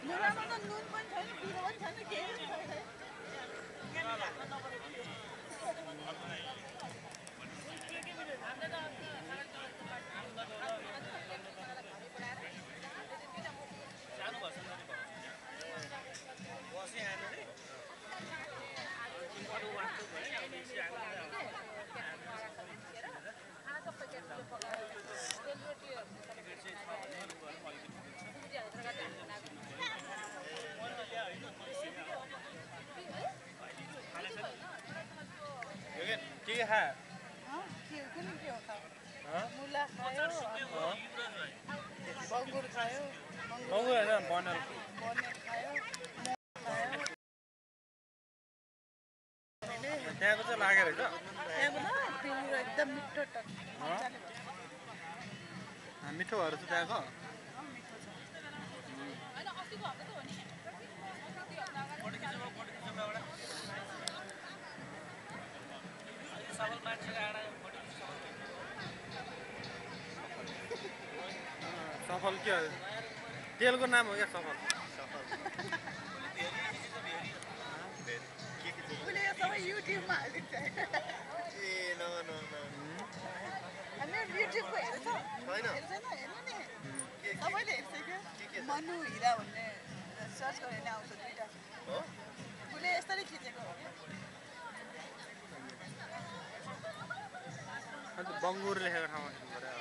नुनमा त नुन पनि छैन पिरो पनि छैन केही छैन के है कुन के हो खायो मुला खायो बङ्गुर खायो बङ्गुर हैन बनल खायो त्यहाँको चाहिँ लागेर हैन त्यहाँको त्यो एकदम मिठो मिठो भएर चाहिँ त्यहाँको सफल के हो तेलको नाम हो क्या सफल उसले यो सबै युट्युबमा हालिदिन्छ हामीले युट्युबको हेर्छ हेर्नु नि सबैले हेर्छ क्या मनु हिरा भन्ने सर्च गरेर नै आउँछ दुईवटा उसले यस्तरी खिचेको हो अन्त बङ्गुर लेखेको ठाउँमा खिच्नु पर्यो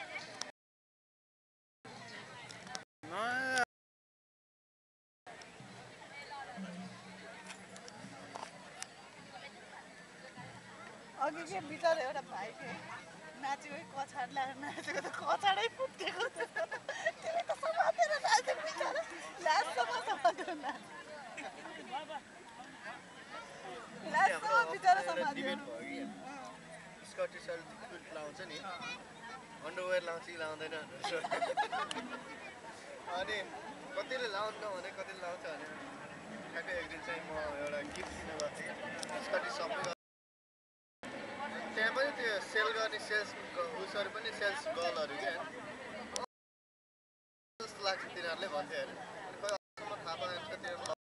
अघि के बिचरा एउटा भाइ थियो नाचेको कछाड लगाएर नाचेको त कछाडै फुटेको त्यसले त समातेर नाचेको बिचरा लास्टसम्म समातेर लास्टसम्म बिचरा समातेर स्कटिस लाउँछ नि अन्डरवेयर लाउँछ कि लाउँदैन अनि कतिले लाउँदैन भने कतिले लाउँछ भने ठ्याक्कै एक दिन चाहिँ म एउटा गिफ्ट किन्नु गएको थिएँ स्कटिस सबै त्यहाँ पनि त्यो सेल गर्ने सेल्स उसहरू पनि सेल्स गर्लहरू क्या जस्तो लाग्छ तिनीहरूले भन्थ्यो अरे खोइ अहिलेसम्म थाहा पाएन तिनीहरू